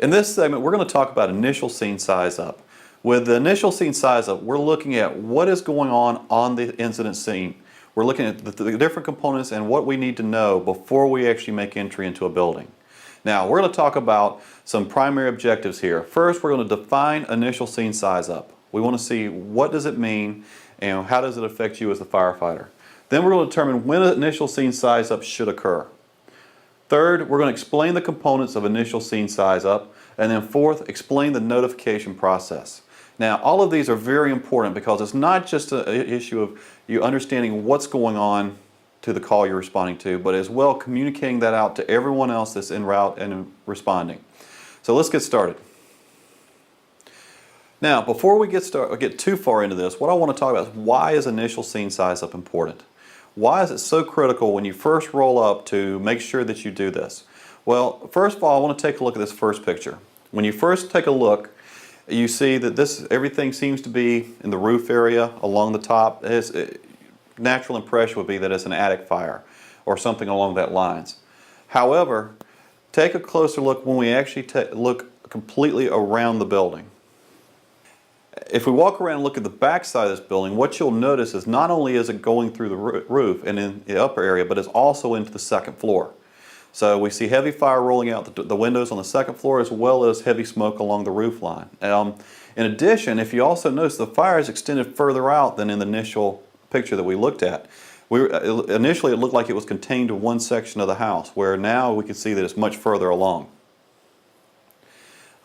In this segment, we're going to talk about initial scene size up. With the initial scene size up, we're looking at what is going on the incident scene. We're looking at the different components and what we need to know before we actually make entry into a building. Now, we're going to talk about some primary objectives here. First, we're going to define initial scene size up. We want to see what does it mean and how does it affect you as a firefighter. Then we're going to determine when an initial scene size up should occur. Third, we're going to explain the components of initial scene size up. And then fourth, explain the notification process. Now, all of these are very important because it's not just an issue of you understanding what's going on to the call you're responding to, but as well communicating that out to everyone else that's en route and responding. So let's get started. Now, before we get too far into this, what I want to talk about is why is initial scene size up important? Why is it so critical when you first roll up to make sure that you do this? Well, first of all, I want to take a look at this first picture. When you first take a look, you see that everything seems to be in the roof area along the top. Natural impression would be that it's an attic fire or something along that lines. However, take a closer look when we actually look completely around the building. If we walk around and look at the back side of this building, what you'll notice is not only is it going through the roof and in the upper area, but it's also into the second floor. So we see heavy fire rolling out the windows on the second floor as well as heavy smoke along the roof line. In addition, if you also notice, the fire is extended further out than in the initial picture that we looked at. Initially it looked like it was contained to one section of the house, where now we can see that it's much further along.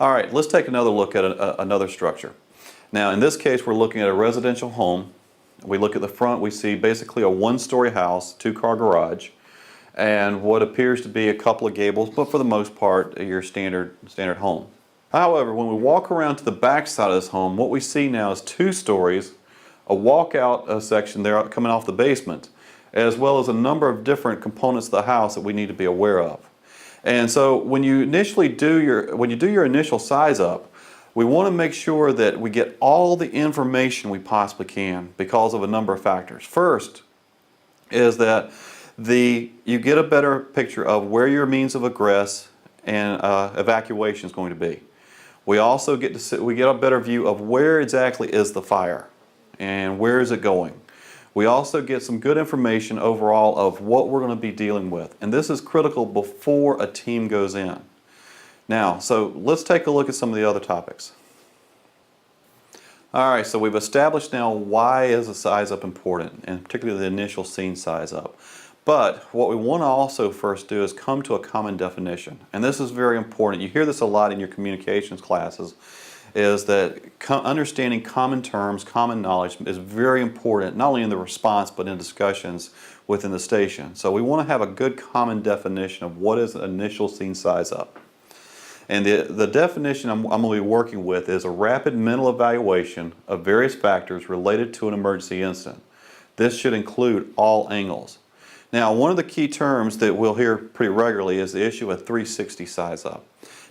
Alright, let's take another look at another structure. Now in this case we're looking at a residential home. We look at the front, we see basically a one-story house, two-car garage, and what appears to be a couple of gables, but for the most part your standard home. However, when we walk around to the back side of this home, what we see now is two stories, a walkout section there coming off the basement, as well as a number of different components of the house that we need to be aware of. And so when you do your initial size up, we want to make sure that we get all the information we possibly can because of a number of factors. First is that you get a better picture of where your means of egress and evacuation is going to be. We also get a better view of where exactly is the fire and where is it going. We also get some good information overall of what we're going to be dealing with, and this is critical before a team goes in. Now, so let's take a look at some of the other topics. Alright, so we've established now why is a size up important, and particularly the initial scene size up. But what we want to also first do is come to a common definition. And this is very important. You hear this a lot in your communications classes, is that understanding common terms, common knowledge is very important, not only in the response but in discussions within the station. So we want to have a good common definition of what is an initial scene size up. And the definition I'm going to be working with is a rapid mental evaluation of various factors related to an emergency incident. This should include all angles. Now, one of the key terms that we'll hear pretty regularly is the issue of 360 size up.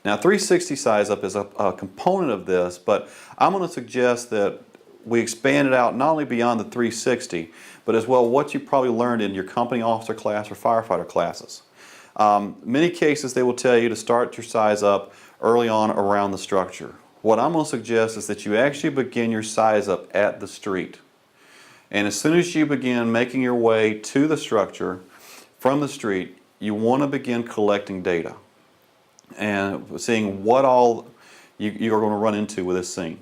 Now, 360 size up is a component of this, but I'm going to suggest that we expand it out not only beyond the 360, but as well what you probably learned in your company officer class or firefighter classes. Many cases they will tell you to start your size up early on around the structure. What I'm going to suggest is that you actually begin your size up at the street. And as soon as you begin making your way to the structure from the street, you want to begin collecting data and seeing what all you are going to run into with this scene.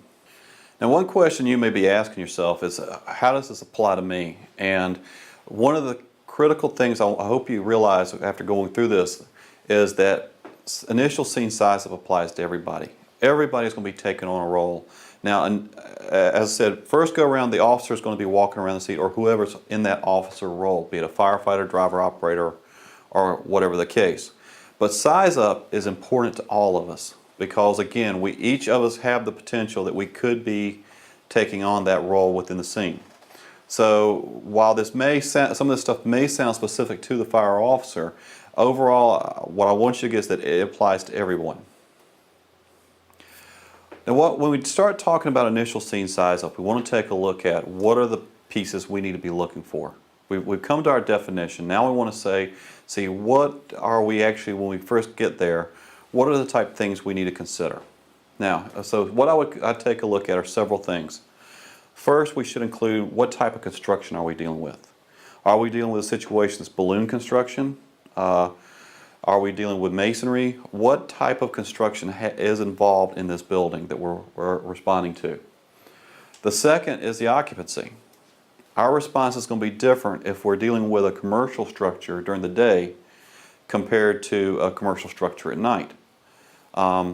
Now, one question you may be asking yourself is, how does this apply to me? And one of the critical things I hope you realize after going through this is that initial scene size up applies to everybody. Everybody's going to be taking on a role. Now, as I said, first go around, the officer is going to be walking around the seat, or whoever's in that officer role, be it a firefighter, driver, operator, or whatever the case. But size up is important to all of us because, again, each of us have the potential that we could be taking on that role within the scene. So while some of this stuff may sound specific to the fire officer, overall, what I want you to get is that it applies to everyone. Now, when we start talking about initial scene size up, we want to take a look at what are the pieces we need to be looking for. We've come to our definition. Now we want to see what are we actually, when we first get there, what are the type of things we need to consider? Now, so what I'd take a look at are several things. First, we should include what type of construction are we dealing with? Are we dealing with a situation that's balloon construction? Are we dealing with masonry? What type of construction is involved in this building that we're responding to? The second is the occupancy. Our response is going to be different if we're dealing with a commercial structure during the day compared to a commercial structure at night.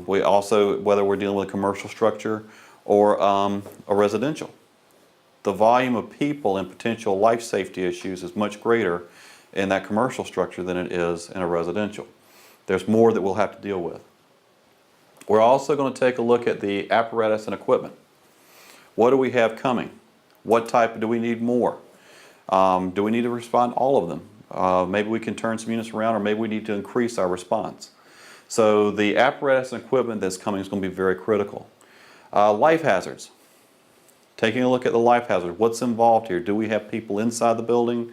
We also, whether we're dealing with a commercial structure or a residential. The volume of people and potential life safety issues is much greater in that commercial structure than it is in a residential. There's more that we'll have to deal with. We're also going to take a look at the apparatus and equipment. What do we have coming? What type do we need more? Do we need to respond to all of them? Maybe we can turn some units around, or maybe we need to increase our response. So the apparatus and equipment that's coming is going to be very critical. Life hazards. Taking a look at the life hazard. What's involved here? Do we have people inside the building?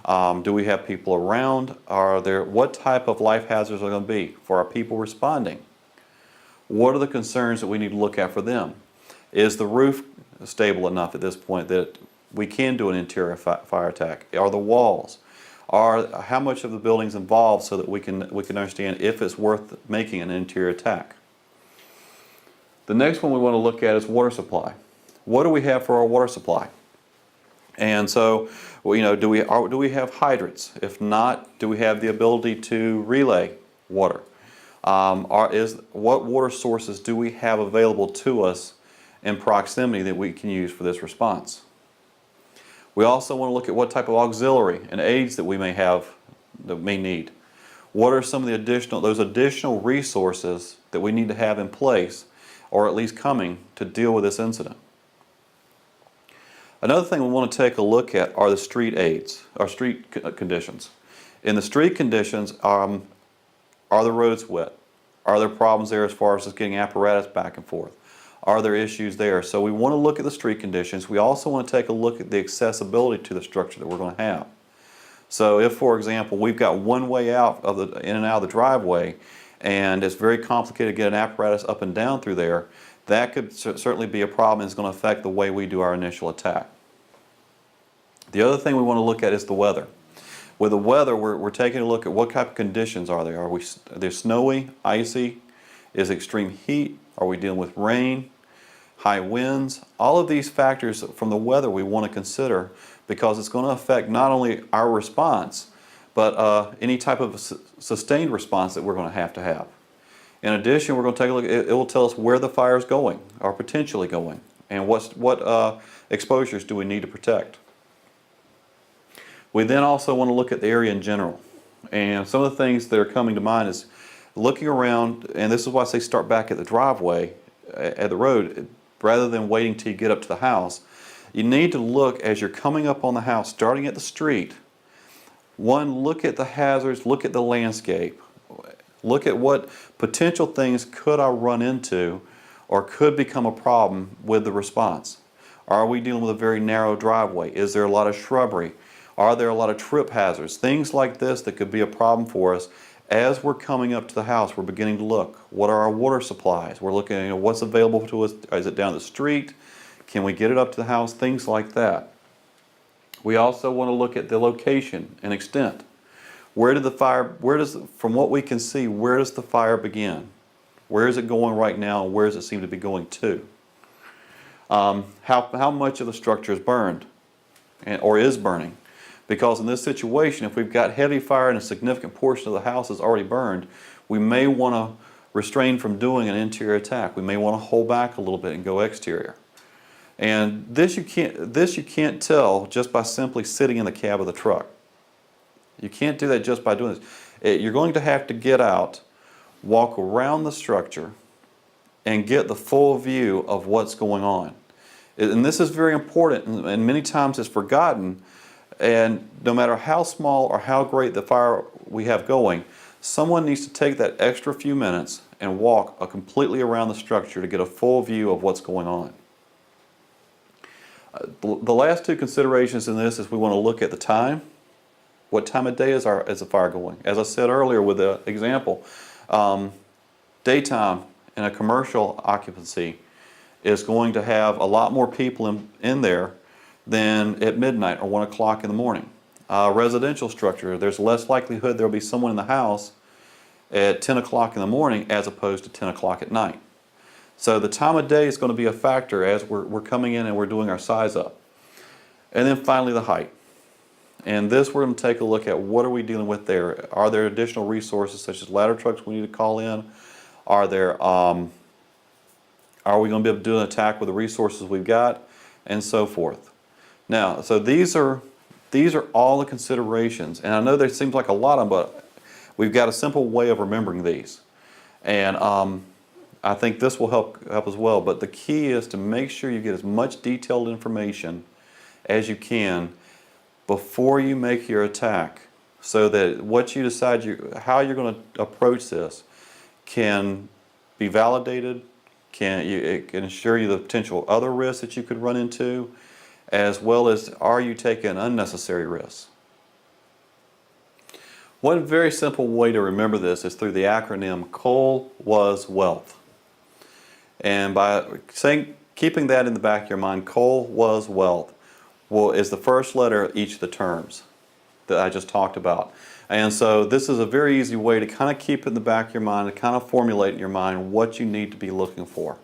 Do we have people around? What type of life hazards are going to be for our people responding? What are the concerns that we need to look at for them? Is the roof stable enough at this point that we can do an interior fire attack? Are the walls? How much of the building's involved so that we can understand if it's worth making an interior attack? The next one we want to look at is water supply. What do we have for our water supply? And so, do we have hydrants? If not, do we have the ability to relay water? What water sources do we have available to us in proximity that we can use for this response? We also want to look at what type of auxiliary and aids that we may need. What are some of those additional resources that we need to have in place, or at least coming, to deal with this incident? Another thing we want to take a look at are the street aids, or street conditions. In the street conditions, are the roads wet? Are there problems there as far as just getting apparatus back and forth? Are there issues there? So we want to look at the street conditions. We also want to take a look at the accessibility to the structure that we're going to have. So if, for example, we've got one way out in and out of the driveway, and it's very complicated to get an apparatus up and down through there, that could certainly be a problem, and it's going to affect the way we do our initial attack. The other thing we want to look at is the weather. With the weather, we're taking a look at what type of conditions are there. Are they snowy, icy? Is it extreme heat? Are we dealing with rain, high winds? All of these factors from the weather we want to consider, because it's going to affect not only our response, but any type of sustained response that we're going to have. In addition, we're going to take a look. It will tell us where the fire is going, or potentially going, and what exposures do we need to protect. We then also want to look at the area in general. And some of the things that are coming to mind is looking around, and this is why I say start back at the driveway, at the road, rather than waiting till you get up to the house. You need to look as you're coming up on the house, starting at the street. One, look at the hazards, look at the landscape. Look at what potential things could I run into or could become a problem with the response. Are we dealing with a very narrow driveway? Is there a lot of shrubbery? Are there a lot of trip hazards? Things like this that could be a problem for us. As we're coming up to the house, we're beginning to look. What are our water supplies? We're looking at what's available to us. Is it down the street? Can we get it up to the house? Things like that. We also want to look at the location and extent. From what we can see, where does the fire begin? Where is it going right now? Where does it seem to be going to? How much of the structure is burned or is burning? Because in this situation, if we've got heavy fire and a significant portion of the house is already burned, we may want to refrain from doing an interior attack. We may want to hold back a little bit and go exterior. And this you can't tell just by simply sitting in the cab of the truck. You can't do that just by doing this. You're going to have to get out, walk around the structure, and get the full view of what's going on. And this is very important, and many times it's forgotten. And no matter how small or how great the fire we have going, someone needs to take that extra few minutes and walk completely around the structure to get a full view of what's going on. The last two considerations in this is we want to look at the time. What time of day is the fire going? As I said earlier with the example, daytime in a commercial occupancy is going to have a lot more people in there than at midnight or 1 o'clock in the morning. Residential structure, there's less likelihood there'll be someone in the house at 10 o'clock in the morning as opposed to 10 o'clock at night. So the time of day is going to be a factor as we're coming in and we're doing our size up. And then finally the height. And this we're going to take a look at what are we dealing with there. Are there additional resources such as ladder trucks we need to call in? Are we going to be able to do an attack with the resources we've got? And so forth. Now, so these are all the considerations. And I know there seems like a lot of them, but we've got a simple way of remembering these. And I think this will help as well. But the key is to make sure you get as much detailed information as you can before you make your attack, so that what you decide how you're going to approach this can be validated, it can assure you the potential other risks that you could run into, as well as are you taking unnecessary risks. One very simple way to remember this is through the acronym coal was wealth. And by keeping that in the back of your mind, coal was wealth, is the first letter of each of the terms that I just talked about. And so this is a very easy way to kind of keep it in the back of your mind, to kind of formulate in your mind what you need to be looking for.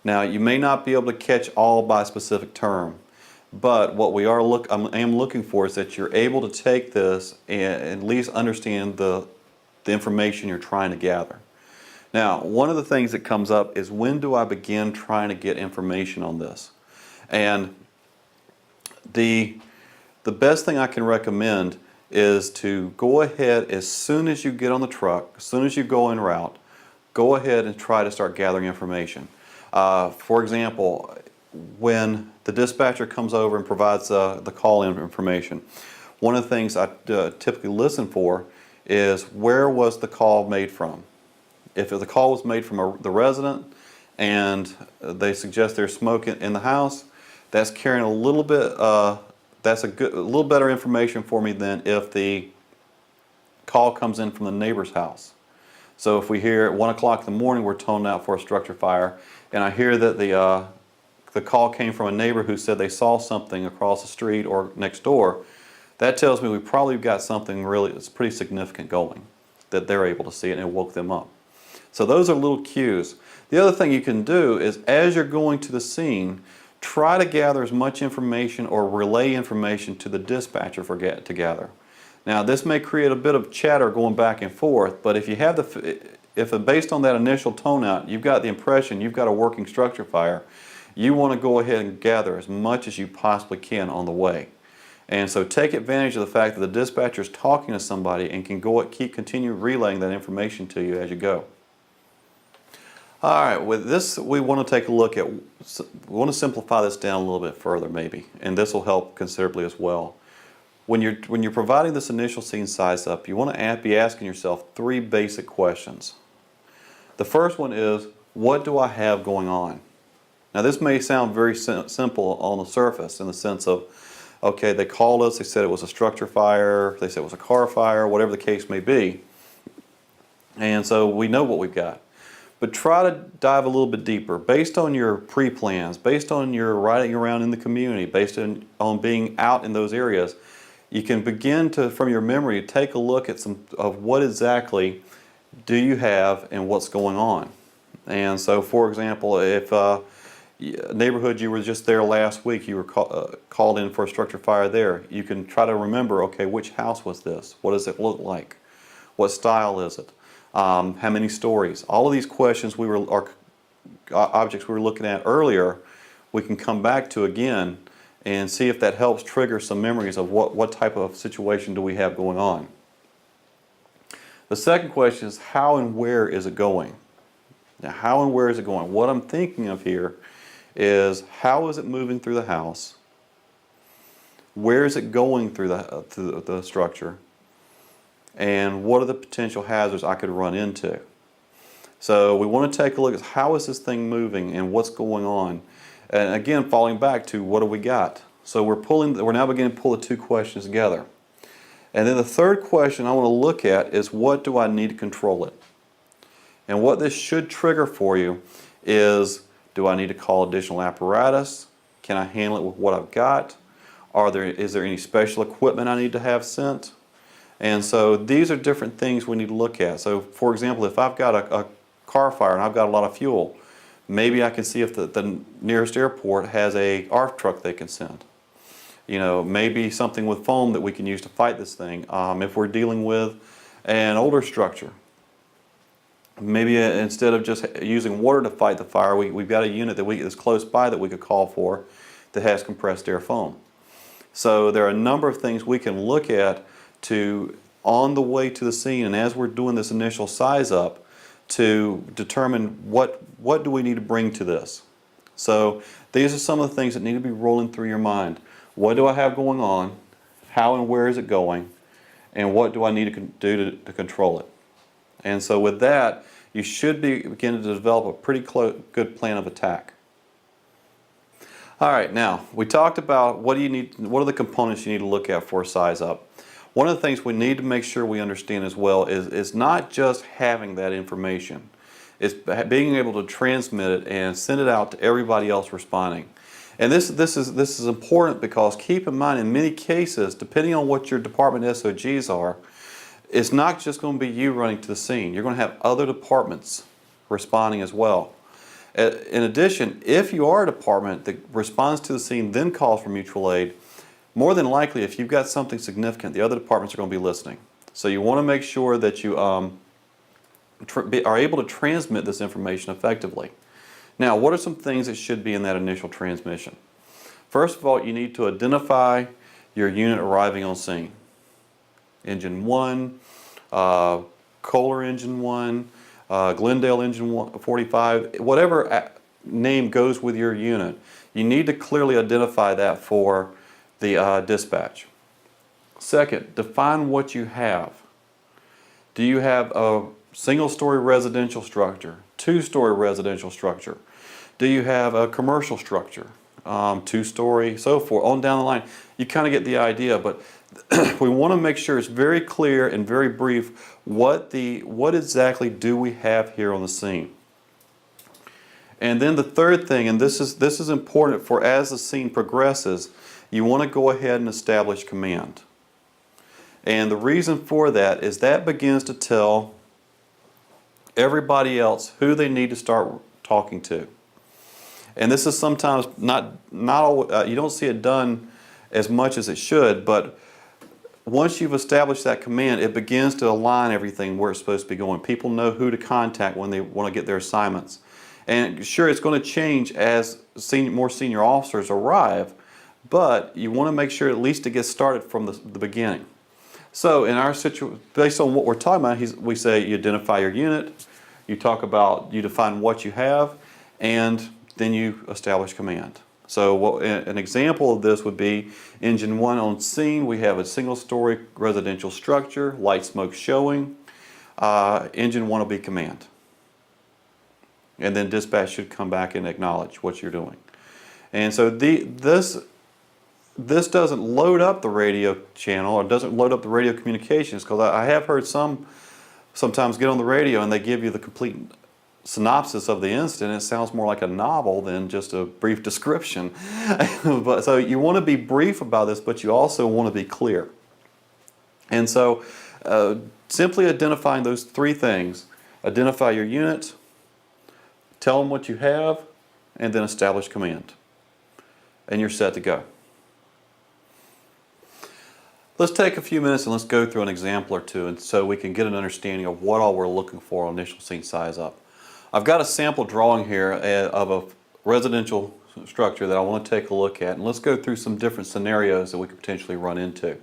Now, you may not be able to catch all by a specific term, but what I am looking for is that you're able to take this and at least understand the information you're trying to gather. Now, one of the things that comes up is, when do I begin trying to get information on this? And the best thing I can recommend is to go ahead as soon as you get on the truck, as soon as you go en route, go ahead and try to start gathering information. For example, when the dispatcher comes over and provides the call-in information, one of the things I typically listen for is, where was the call made from? If the call was made from the resident and they suggest there's smoke in the house, that's carrying a little bit, that's a little better information for me than if the call comes in from the neighbor's house. So if we hear at 1 o'clock in the morning we're toned out for a structure fire, and I hear that the call came from a neighbor who said they saw something across the street or next door, that tells me we probably got something that's pretty significant going, that they're able to see it and it woke them up. So those are little cues. The other thing you can do is, as you're going to the scene, try to gather as much information or relay information to the dispatcher to gather. Now, this may create a bit of chatter going back and forth, but if you have based on that initial tone out, you've got the impression you've got a working structure fire, you want to go ahead and gather as much as you possibly can on the way. And so take advantage of the fact that the dispatcher is talking to somebody and can continue relaying that information to you as you go. All right, with this we want to take a look at, we want to simplify this down a little bit further maybe, and this will help considerably as well. When you're providing this initial scene size up, you want to be asking yourself 3 basic questions. The first one is, what do I have going on? Now, this may sound very simple on the surface, in the sense of, okay, they called us, they said it was a structure fire, they said it was a car fire, whatever the case may be, and so we know what we've got. But try to dive a little bit deeper, based on your pre-plans, based on your riding around in the community, based on being out in those areas. You can begin to, from your memory, take a look at some of what exactly do you have and what's going on. And so, for example, if neighborhood you were just there last week, you were called in for a structure fire there, you can try to remember, okay, which house was this? What does it look like? What style is it? How many stories? All of these questions objects we were looking at earlier, we can come back to again and see if that helps trigger some memories of what type of situation do we have going on. The second question is, how and where is it going? Now, how and where is it going? What I'm thinking of here is, how is it moving through the house? Where is it going through the structure? And what are the potential hazards I could run into? So we want to take a look at, how is this thing moving and what's going on? And again, falling back to, what do we got? So we're now beginning to pull the 2 questions together. And then the third question I want to look at is, what do I need to control it? And what this should trigger for you is, do I need to call additional apparatus? Can I handle it with what I've got? Is there any special equipment I need to have sent? And so these are different things we need to look at. So for example, if I've got a car fire and I've got a lot of fuel, maybe I can see if the nearest airport has a ARF truck they can send. You know, maybe something with foam that we can use to fight this thing. If we're dealing with an older structure, maybe instead of just using water to fight the fire, we've got a unit that's close by that we could call for that has compressed air foam. So there are a number of things we can look at on the way to the scene, and as we're doing this initial size up, to determine what do we need to bring to this. So these are some of the things that need to be rolling through your mind. What do I have going on? How and where is it going? And what do I need to do to control it? And so with that, you should be beginning to develop a pretty good plan of attack. All right, now we talked about what are the components you need to look at for a size up. One of the things we need to make sure we understand as well is not just having that information. It's being able to transmit it and send it out to everybody else responding. And this is important because keep in mind, in many cases, depending on what your department SOGs are, it's not just going to be you running to the scene. You're going to have other departments responding as well. In addition, if you are a department that responds to the scene then calls for mutual aid, more than likely if you've got something significant, the other departments are going to be listening. So you want to make sure that you are able to transmit this information effectively. Now, what are some things that should be in that initial transmission? First of all, you need to identify your unit arriving on scene. Engine 1, Kohler Engine 1, Glendale Engine 45, whatever name goes with your unit, you need to clearly identify that for the dispatch. Second, define what you have. Do you have a single-story residential structure, two-story residential structure? Do you have a commercial structure, two-story, so forth, on down the line? You kind of get the idea, but we want to make sure it's very clear and very brief what exactly do we have here on the scene. And then the third thing, and this is important for as the scene progresses, you want to go ahead and establish command. And the reason for that is that begins to tell everybody else who they need to start talking to. And this is sometimes not you don't see it done as much as it should, but once you've established that command, it begins to align everything where it's supposed to be going. People know who to contact when they want to get their assignments. And sure, it's going to change as more senior officers arrive, but you want to make sure at least it gets started from the beginning. So in our situation, based on what we're talking about, we say you identify your unit, you define what you have, and then you establish command. So an example of this would be Engine 1 on scene. We have a single-story residential structure, light smoke showing. Engine 1 will be command. And then dispatch should come back and acknowledge what you're doing. And so this doesn't load up the radio channel or doesn't load up the radio communications, because I have heard sometimes get on the radio and they give you the complete synopsis of the incident. It sounds more like a novel than just a brief description. So you want to be brief about this, but you also want to be clear. And so simply identifying those three things: identify your unit, tell them what you have, and then establish command. And you're set to go. Let's take a few minutes and let's go through an example or two, and so we can get an understanding of what all we're looking for on initial scene size up. I've got a sample drawing here of a residential structure that I want to take a look at, and let's go through some different scenarios that we could potentially run into.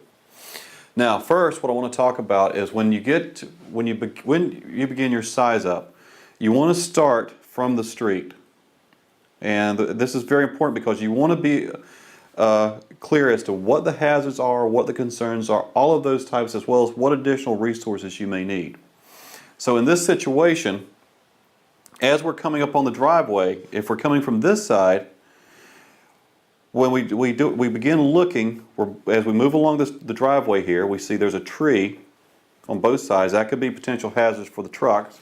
Now, first, what I want to talk about is when you begin your size up, you want to start from the street, and this is very important because you want to be clear as to what the hazards are, what the concerns are, all of those types, as well as what additional resources you may need. So in this situation, as we're coming up on the driveway, if we're coming from this side, when we begin looking, as we move along the driveway here, we see there's a tree on both sides. That could be potential hazards for the trucks.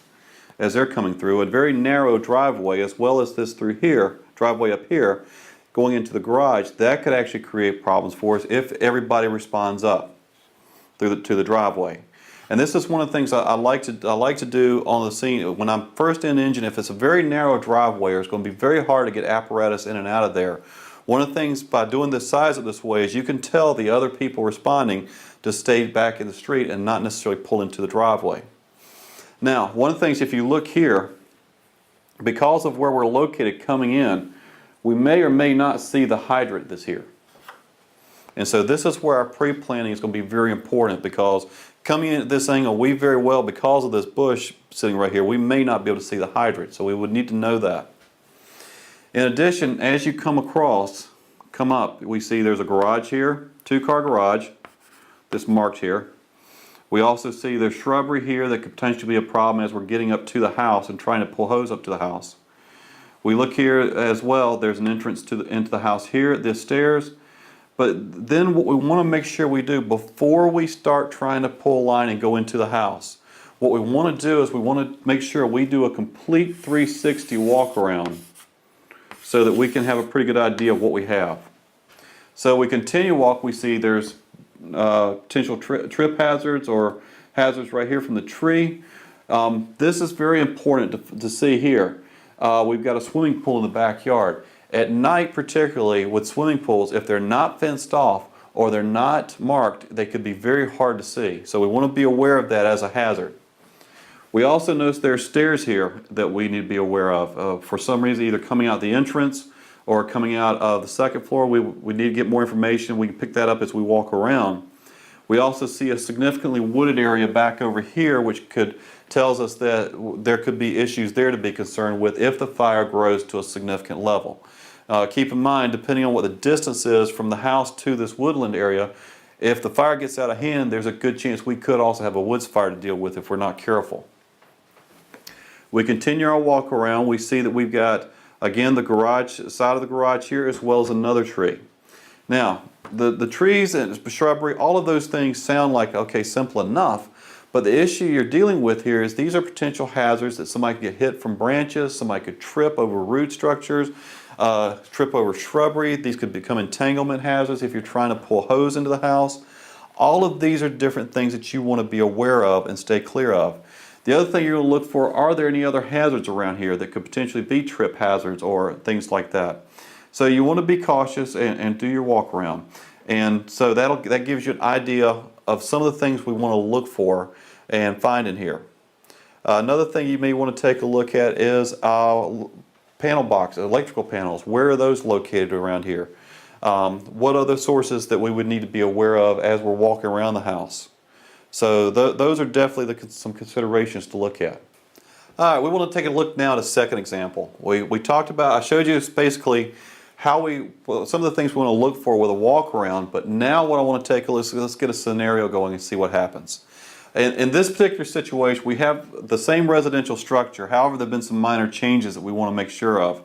as they're coming through, a very narrow driveway, as well as this through here, driveway up here, going into the garage, that could actually create problems for us if everybody responds up to the driveway. And this is one of the things I like to do on the scene when I'm first in engine. If it's a very narrow driveway, it's going to be very hard to get apparatus in and out of there. One of the things by doing this size up this way is you can tell the other people responding to stay back in the street and not necessarily pull into the driveway. Now, one of the things, if you look here, because of where we're located coming in, we may or may not see the hydrant that's here. And so this is where our pre-planning is going to be very important, because coming in at this angle, we very well, because of this bush sitting right here, we may not be able to see the hydrant. So we would need to know that. In addition, as you come up, we see there's a garage here, two-car garage, that's marked here. We also see there's shrubbery here that could potentially be a problem as we're getting up to the house and trying to pull hose up to the house. We look here as well, there's an entrance into the house here, this stairs. But then what we want to make sure we do before we start trying to pull line and go into the house, what we want to do is we want to make sure we do a complete 360 walk around so that we can have a pretty good idea of what we have. So we continue walk, we see there's potential trip hazards or hazards right here from the tree. This is very important to see here. We've got a swimming pool in the backyard. At night, particularly with swimming pools, if they're not fenced off or they're not marked, they could be very hard to see. So we want to be aware of that as a hazard. We also notice there are stairs here that we need to be aware of. For some reason, either coming out the entrance or coming out of the second floor. We need to get more information. We can pick that up as we walk around. We also see a significantly wooded area back over here, which tells us that there could be issues there to be concerned with if the fire grows to a significant level. Keep in mind, depending on what the distance is from the house to this woodland area, if the fire gets out of hand, there's a good chance we could also have a woods fire to deal with if we're not careful. We continue our walk around. We see that we've got, again, the garage, side of the garage here, as well as another tree. Now, the trees and shrubbery, all of those things sound like, okay, simple enough. But the issue you're dealing with here is these are potential hazards that somebody could get hit from branches, somebody could trip over root structures, trip over shrubbery. These could become entanglement hazards if you're trying to pull hose into the house. All of these are different things that you want to be aware of and stay clear of. The other thing you're going to look for, are there any other hazards around here that could potentially be trip hazards or things like that. So you want to be cautious and do your walk around. And so that gives you an idea of some of the things we want to look for and find in here. Another thing you may want to take a look at is panel boxes, electrical panels. Where are those located around here? What other sources that we would need to be aware of as we're walking around the house? So those are definitely some considerations to look at. All right, we want to take a look now at a second example. We talked about, I showed you basically how some of the things we want to look for with a walk around, but now what I want to take a look, let's get a scenario going and see what happens. In this particular situation, we have the same residential structure. However, there have been some minor changes that we want to make sure of.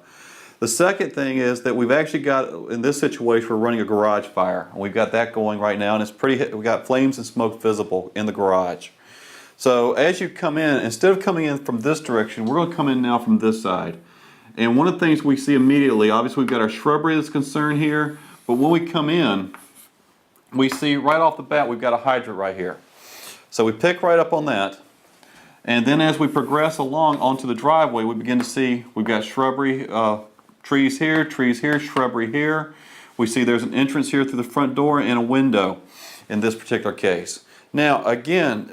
The second thing is that we've actually got, in this situation, we're running a garage fire. And we've got that going right now, and it's pretty, we've got flames and smoke visible in the garage. So as you come in, instead of coming in from this direction, we're going to come in now from this side. And one of the things we see immediately, obviously we've got our shrubbery that's concerned here, but when we come in, we see right off the bat we've got a hydrant right here. So we pick right up on that, and then as we progress along onto the driveway, we begin to see we've got shrubbery, trees here, shrubbery here. We see there's an entrance here through the front door and a window in this particular case. Now again,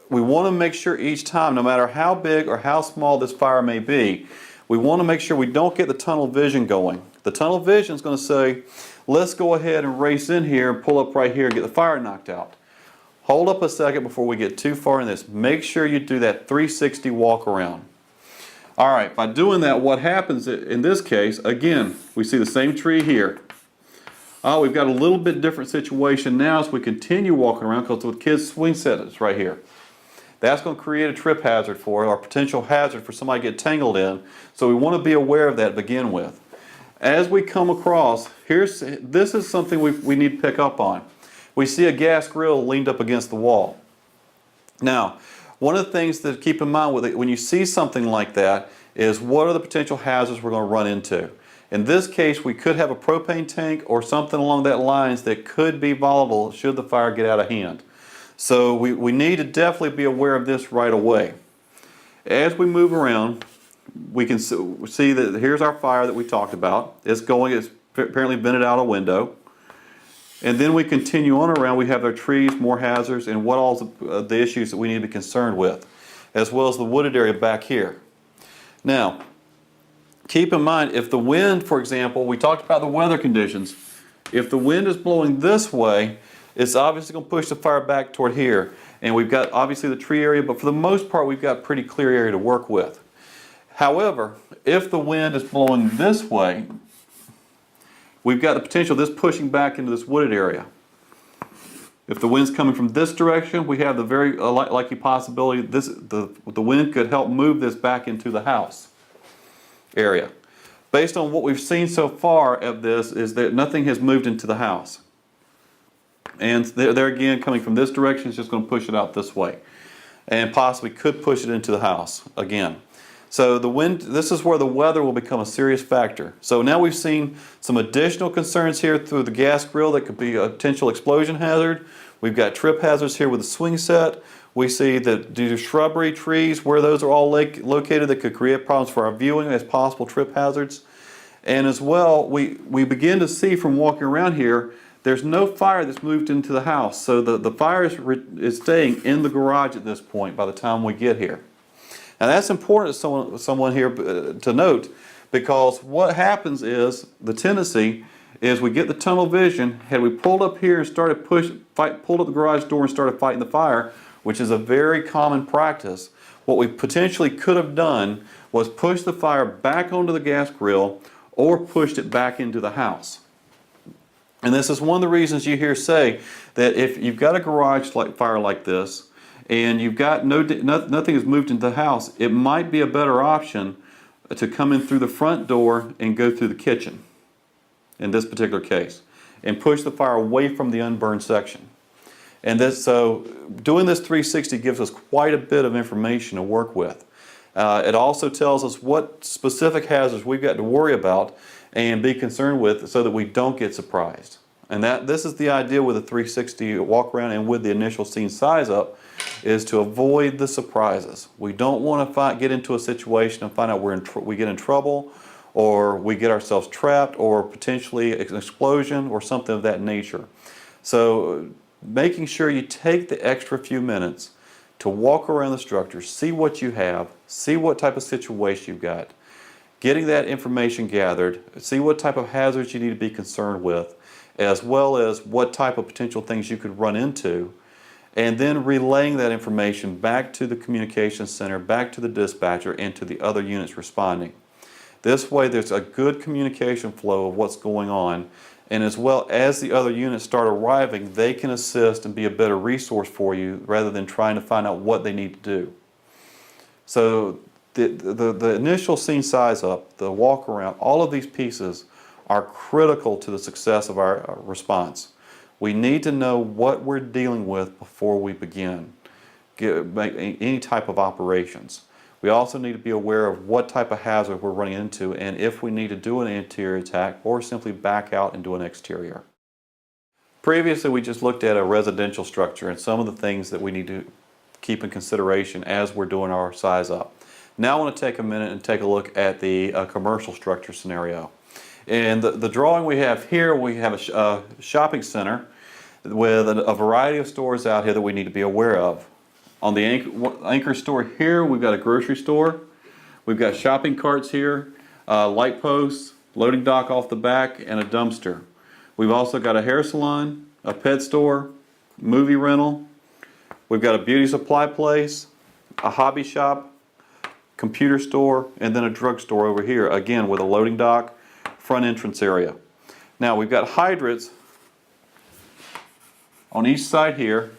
we want to make sure each time, no matter how big or how small this fire may be, we want to make sure we don't get the tunnel vision going. The tunnel vision is going to say, let's go ahead and race in here and pull up right here and get the fire knocked out. Hold up a second before we get too far in this. Make sure you do that 360 walk around. Alright, by doing that, what happens in this case, again, we see the same tree here. We've got a little bit different situation now as we continue walking around, because with kids' swing sets right here. That's going to create a trip hazard for, or a potential hazard for somebody to get tangled in. So we want to be aware of that to begin with. As we come across, this is something we need to pick up on. We see a gas grill leaned up against the wall. Now, one of the things to keep in mind with it, when you see something like that is what are the potential hazards we're going to run into. In this case, we could have a propane tank or something along that lines that could be volatile should the fire get out of hand. So we need to definitely be aware of this right away. As we move around, we can see that here's our fire that we talked about. It's apparently vented out a window. And then we continue on around, we have our trees, more hazards, and what all the issues that we need to be concerned with, as well as the wooded area back here. Now, keep in mind, if the wind, for example, we talked about the weather conditions. If the wind is blowing this way, it's obviously going to push the fire back toward here. And we've got obviously the tree area, but for the most part, we've got a pretty clear area to work with. However, if the wind is blowing this way, we've got the potential of this pushing back into this wooded area. If the wind's coming from this direction, we have the very likely possibility the wind could help move this back into the house area. Based on what we've seen so far of this is that nothing has moved into the house. And there again, coming from this direction, is just going to push it out this way. And possibly could push it into the house again. So the wind, this is where the weather will become a serious factor. So now we've seen some additional concerns here through the gas grill that could be a potential explosion hazard. We've got trip hazards here with the swing set. We see that due to shrubbery, trees, where those are all located, that could create problems for our viewing as possible trip hazards. And as well, we begin to see from walking around here, there's no fire that's moved into the house. So the fire is staying in the garage at this point by the time we get here. Now that's important to someone here to note, because what happens is the tendency is we get the tunnel vision. Had we pulled up here and started pulled up the garage door and started fighting the fire, which is a very common practice, what we potentially could have done was push the fire back onto the gas grill or pushed it back into the house. And this is one of the reasons you hear say that if you've got a garage fire like this, and you've got nothing has moved into the house, it might be a better option to come in through the front door and go through the kitchen in this particular case and push the fire away from the unburned section. And so doing this 360 gives us quite a bit of information to work with. It also tells us what specific hazards we've got to worry about and be concerned with so that we don't get surprised. And this is the idea with a 360 walk around and with the initial scene size up, is to avoid the surprises. We don't want to get into a situation and find out we get in trouble, or we get ourselves trapped, or potentially an explosion or something of that nature. So making sure you take the extra few minutes to walk around the structure, see what you have, see what type of situation you've got, getting that information gathered, see what type of hazards you need to be concerned with, as well as what type of potential things you could run into, and then relaying that information back to the communications center, back to the dispatcher, and to the other units responding. This way there's a good communication flow of what's going on, and as well as the other units start arriving, they can assist and be a better resource for you rather than trying to find out what they need to do. So the initial scene size up, the walk around, all of these pieces are critical to the success of our response. We need to know what we're dealing with before we begin make any type of operations. We also need to be aware of what type of hazard we're running into and if we need to do an interior attack or simply back out and do an exterior. Previously, we just looked at a residential structure and some of the things that we need to keep in consideration as we're doing our size up. Now I want to take a minute and take a look at the commercial structure scenario. In the drawing we have here, we have a shopping center with a variety of stores out here that we need to be aware of. On the anchor store here, we've got a grocery store. We've got shopping carts here, light posts, loading dock off the back, and a dumpster. We've also got a hair salon, a pet store, movie rental. We've got a beauty supply place, a hobby shop, computer store, and then a drugstore over here, again with a loading dock, front entrance area. Now we've got hydrants on each side here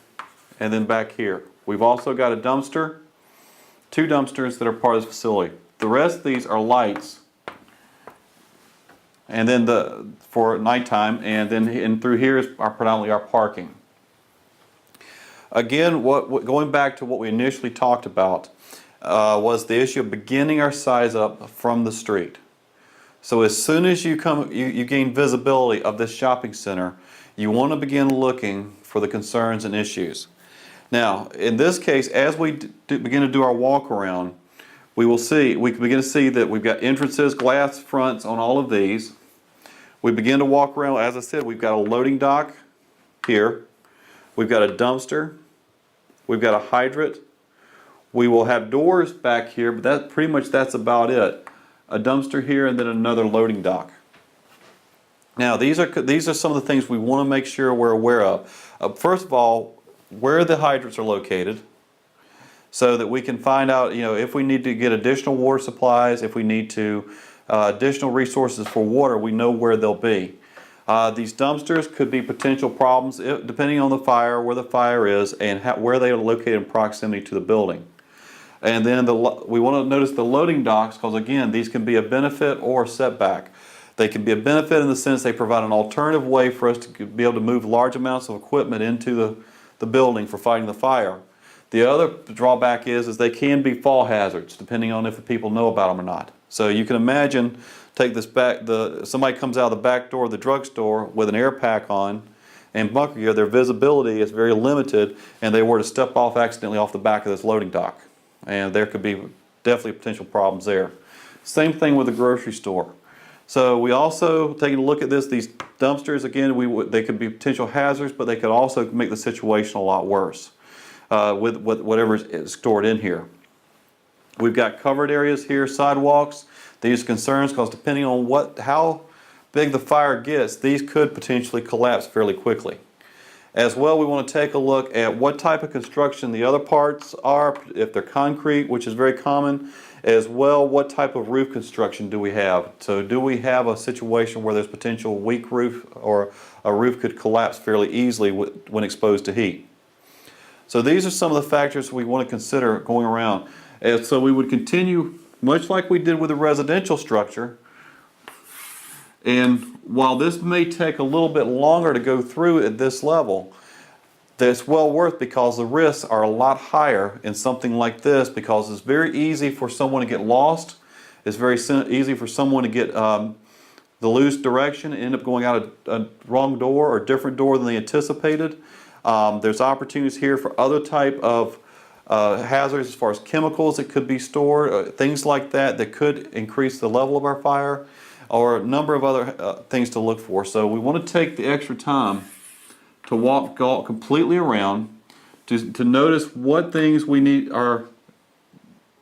and then back here. We've also got a dumpster, two dumpsters that are part of the facility. The rest of these are lights, and then for nighttime, and then through here is predominantly our parking. Again, going back to what we initially talked about was the issue of beginning our size up from the street. So as soon as you gain visibility of this shopping center, you want to begin looking for the concerns and issues. Now, in this case, as we begin to do our walk around, we can begin to see that we've got entrances, glass fronts on all of these. We begin to walk around, as I said, we've got a loading dock here. We've got a dumpster. We've got a hydrant. We will have doors back here, but that's about it. A dumpster here and then another loading dock. Now these are some of the things we want to make sure we're aware of. First of all, where the hydrants are located, so that we can find out, if we need to get additional water supplies, if we need to additional resources for water, we know where they'll be. These dumpsters could be potential problems depending on the fire, where the fire is, and where they are located in proximity to the building. And then we want to notice the loading docks, because again, these can be a benefit or a setback. They can be a benefit in the sense they provide an alternative way for us to be able to move large amounts of equipment into the building for fighting the fire. The other drawback is they can be fall hazards, depending on if the people know about them or not. So you can imagine, somebody comes out of the back door of the drugstore with an air pack on and bunker gear, their visibility is very limited, and they were to step off accidentally off the back of this loading dock. And there could be definitely potential problems there. Same thing with the grocery store. So we also, taking a look at these dumpsters, again, they could be potential hazards, but they could also make the situation a lot worse with whatever is stored in here. We've got covered areas here, sidewalks. These are concerns because depending on how big the fire gets, these could potentially collapse fairly quickly. As well, we want to take a look at what type of construction the other parts are, if they're concrete, which is very common, as well what type of roof construction do we have. So do we have a situation where there's potential weak roof, or a roof could collapse fairly easily when exposed to heat. So these are some of the factors we want to consider going around. And so we would continue much like we did with the residential structure. And while this may take a little bit longer to go through at this level, that's well worth, because the risks are a lot higher in something like this, because it's very easy for someone to get lost. It's very easy for someone to get the loose direction and end up going out a wrong door or a different door than they anticipated. There's opportunities here for other type of hazards as far as chemicals that could be stored, things like that could increase the level of our fire, or a number of other things to look for. So we want to take the extra time to walk completely around to notice what things we need are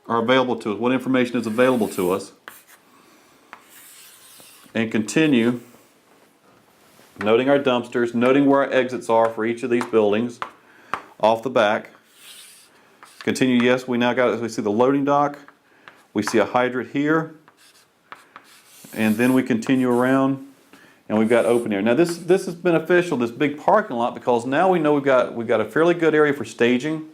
available to us, what information is available to us, and continue noting our dumpsters, noting where our exits are for each of these buildings off the back. Continue, yes, we see the loading dock, we see a hydrant here, and then we continue around and we've got open air. Now this is beneficial, this big parking lot, because now we know we've got a fairly good area for staging.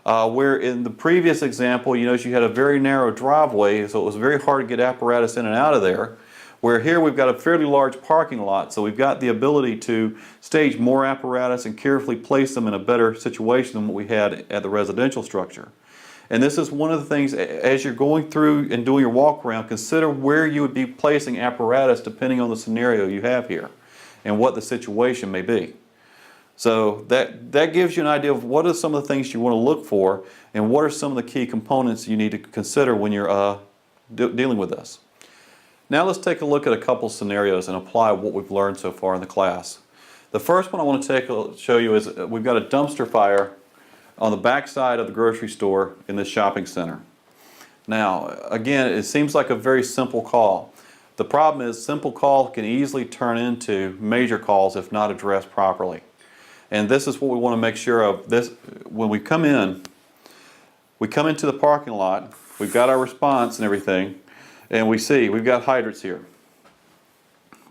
Where in the previous example, you had a very narrow driveway, so it was very hard to get apparatus in and out of there. Where here we've got a fairly large parking lot, so we've got the ability to stage more apparatus and carefully place them in a better situation than what we had at the residential structure. And this is one of the things, as you're going through and doing your walk around, consider where you would be placing apparatus depending on the scenario you have here and what the situation may be. So that gives you an idea of what are some of the things you want to look for, and what are some of the key components you need to consider when you're dealing with this. Now let's take a look at a couple scenarios and apply what we've learned so far in the class. The first one I want to show you is we've got a dumpster fire on the back side of the grocery store in this shopping center. Now, again, it seems like a very simple call. The problem is simple call can easily turn into major calls if not addressed properly. And this is what we want to make sure of. When we come into the parking lot, we've got our response and everything, and we see we've got hydrants here.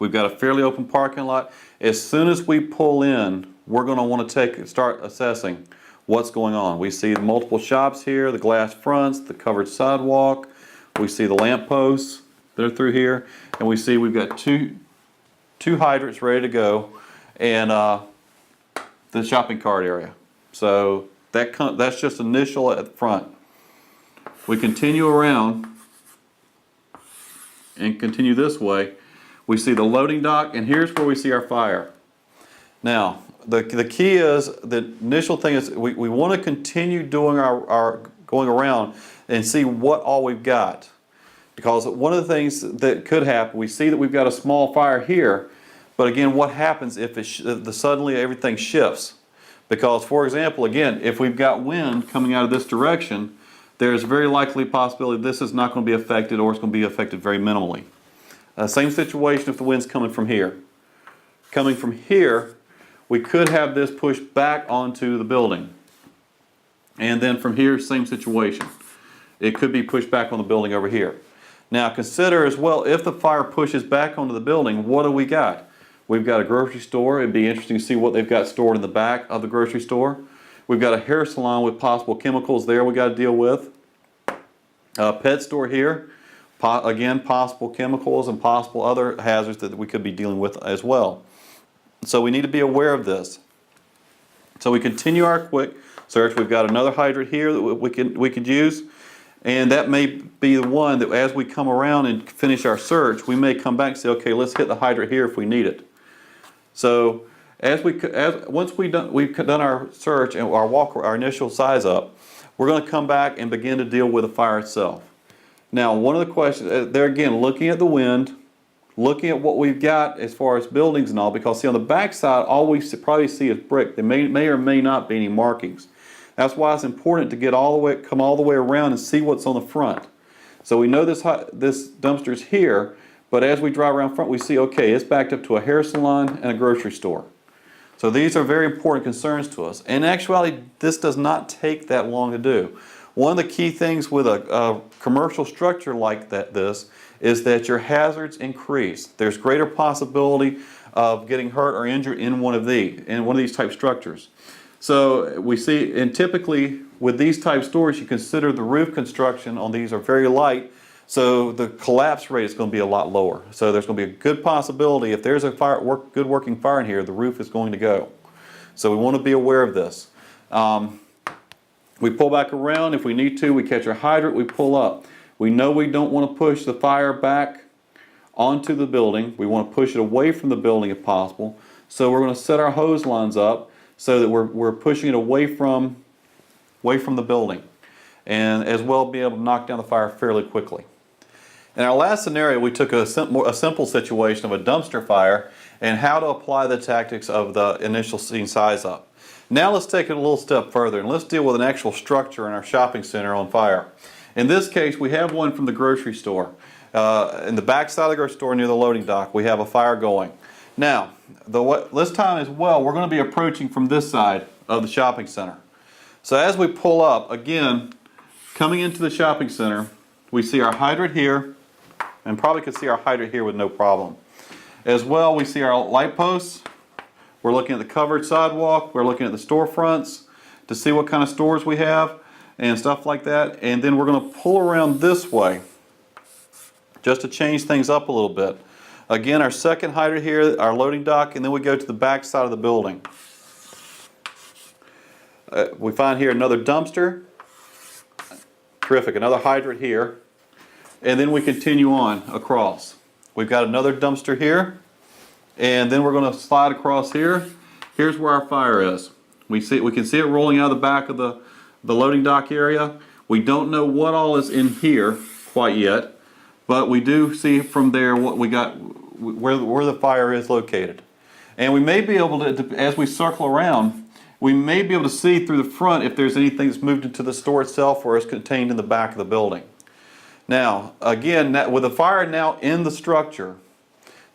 We've got a fairly open parking lot. As soon as we pull in, we're going to want to start assessing what's going on. We see multiple shops here, the glass fronts, the covered sidewalk. We see the lamp posts that are through here, and we see we've got two hydrants ready to go, and the shopping cart area. So that's just initial at the front. We continue around and continue this way. We see the loading dock, and here's where we see our fire. Now, the key is, the initial thing is we want to continue doing our going around and see what all we've got. Because one of the things that could happen, we see that we've got a small fire here, but again, what happens if suddenly everything shifts? Because, for example, again, if we've got wind coming out of this direction, there's very likely a possibility this is not going to be affected, or it's going to be affected very minimally. Same situation if the wind's coming from here. Coming from here, we could have this pushed back onto the building. And then from here, same situation. It could be pushed back on the building over here. Now consider as well, if the fire pushes back onto the building, what do we got? We've got a grocery store. It'd be interesting to see what they've got stored in the back of the grocery store. We've got a hair salon with possible chemicals there we got to deal with. A pet store here. Again, possible chemicals and possible other hazards that we could be dealing with as well. So we need to be aware of this. So we continue our quick search. We've got another hydrant here that we could use, and that may be the one that as we come around and finish our search, we may come back and say, okay, let's hit the hydrant here if we need it. So once we've done our search and our initial size up, we're going to come back and begin to deal with the fire itself. Now, one of the questions there again, looking at the wind, looking at what we've got as far as buildings and all, because see on the back side, all we probably see is brick. There may or may not be any markings. That's why it's important to come all the way around and see what's on the front. So we know this dumpster's here, but as we drive around front, we see, okay, it's backed up to a hair salon and a grocery store. So these are very important concerns to us. In actuality, this does not take that long to do. One of the key things with a commercial structure like this is that your hazards increase. There's greater possibility of getting hurt or injured in one of these type structures. So we see, and typically with these type stores, you consider the roof construction on these are very light, so the collapse rate is going to be a lot lower. So there's going to be a good possibility if there's a good working fire in here, the roof is going to go. So we want to be aware of this. We pull back around if we need to. We catch our hydrant, we pull up. We know we don't want to push the fire back onto the building. We want to push it away from the building if possible. So we're going to set our hose lines up so that we're pushing it away from the building, and as well be able to knock down the fire fairly quickly. In our last scenario, we took a simple situation of a dumpster fire and how to apply the tactics of the initial scene size up. Now let's take it a little step further and let's deal with an actual structure in our shopping center on fire. In this case, we have one from the grocery store. In the back side of the grocery store near the loading dock, we have a fire going. Now, this time as well, we're going to be approaching from this side of the shopping center. So as we pull up, again, coming into the shopping center, we see our hydrant here, and probably could see our hydrant here with no problem. As well, we see our light posts. We're looking at the covered sidewalk. We're looking at the storefronts to see what kind of stores we have and stuff like that. And then we're going to pull around this way just to change things up a little bit. Again, our second hydrant here, our loading dock, and then we go to the back side of the building. We find here another dumpster. Terrific, another hydrant here. And then we continue on across. We've got another dumpster here. And then we're going to slide across here. Here's where our fire is. We can see it rolling out of the back of the loading dock area. We don't know what all is in here quite yet, but we do see from there what we got, where the fire is located. And we may be able to, as we circle around, we may be able to see through the front if there's anything that's moved into the store itself or is contained in the back of the building. Now, again, with the fire now in the structure,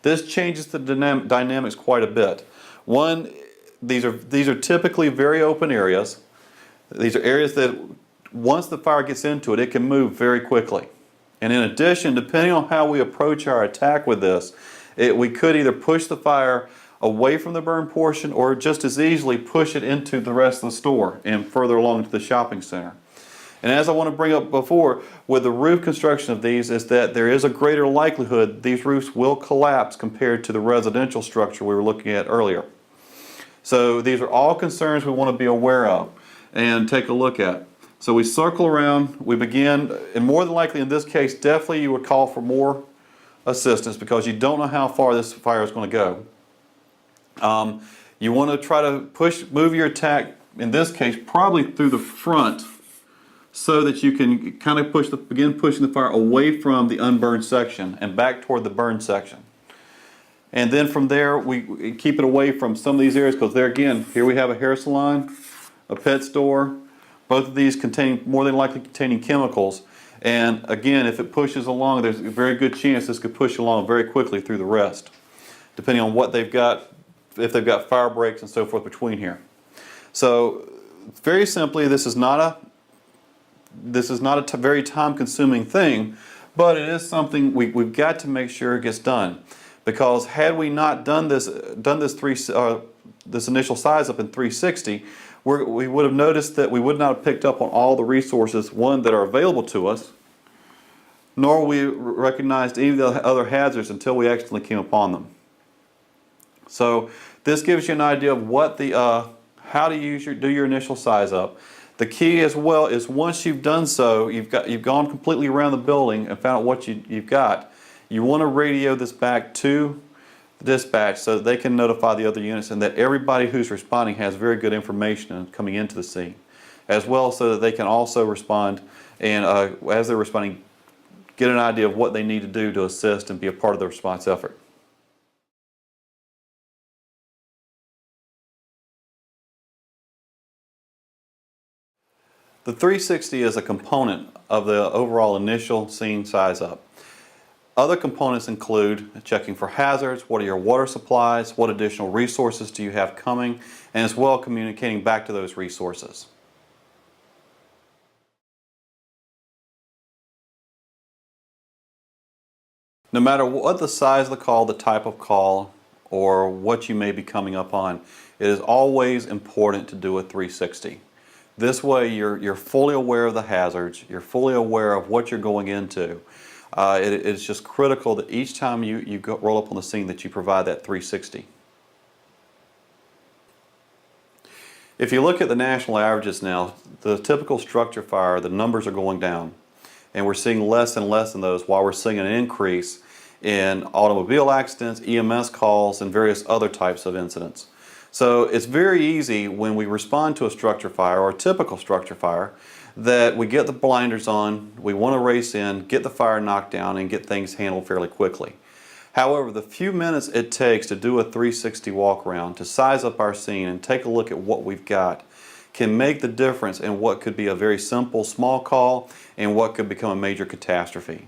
this changes the dynamics quite a bit. One, these are typically very open areas. These are areas that once the fire gets into it, it can move very quickly. And in addition, depending on how we approach our attack with this, we could either push the fire away from the burn portion or just as easily push it into the rest of the store and further along to the shopping center. And as I want to bring up before, with the roof construction of these is that there is a greater likelihood these roofs will collapse compared to the residential structure we were looking at earlier. So these are all concerns we want to be aware of and take a look at. So we circle around, we begin, and more than likely in this case, definitely you would call for more assistance because you don't know how far this fire is going to go. You want to try to move your attack, in this case, probably through the front so that you can kind of begin pushing the fire away from the unburned section and back toward the burned section. And then from there, we keep it away from some of these areas because there again, here we have a hair salon, a pet store, both of these more than likely containing chemicals. And again, if it pushes along, there's a very good chance this could push along very quickly through the rest, depending on what they've got, if they've got fire breaks and so forth between here. So very simply, this is not a very time-consuming thing, but it is something we've got to make sure it gets done. Because had we not done this initial size up in 360, we would have noticed that we would not have picked up on all the resources, one, that are available to us, nor we recognized any of the other hazards until we actually came upon them. So this gives you an idea of what how to do your initial size up. The key as well is once you've done so, you've gone completely around the building and found out what you've got. You want to radio this back to the dispatch so that they can notify the other units and that everybody who's responding has very good information coming into the scene, as well so that they can also respond and as they're responding, get an idea of what they need to do to assist and be a part of the response effort. The 360 is a component of the overall initial scene size up. Other components include checking for hazards, what are your water supplies, what additional resources do you have coming, and as well communicating back to those resources. No matter what the size of the call, the type of call, or what you may be coming up on, it is always important to do a 360. This way you're fully aware of the hazards, you're fully aware of what you're going into. It's just critical that each time you roll up on the scene that you provide that 360. If you look at the national averages now, the typical structure fire, the numbers are going down. And we're seeing less and less in those while we're seeing an increase in automobile accidents, EMS calls, and various other types of incidents. So it's very easy when we respond to a structure fire or a typical structure fire that we get the blinders on, we want to race in, get the fire knocked down, and get things handled fairly quickly. However, the few minutes it takes to do a 360 walk around, to size up our scene and take a look at what we've got, can make the difference in what could be a very simple small call and what could become a major catastrophe.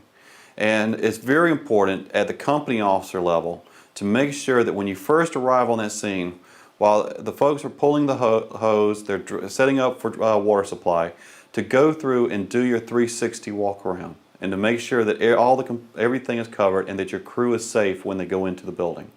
And it's very important at the company officer level to make sure that when you first arrive on that scene, while the folks are pulling the hose, they're setting up for water supply, to go through and do your 360 walk around and to make sure that everything is covered and that your crew is safe when they go into the building.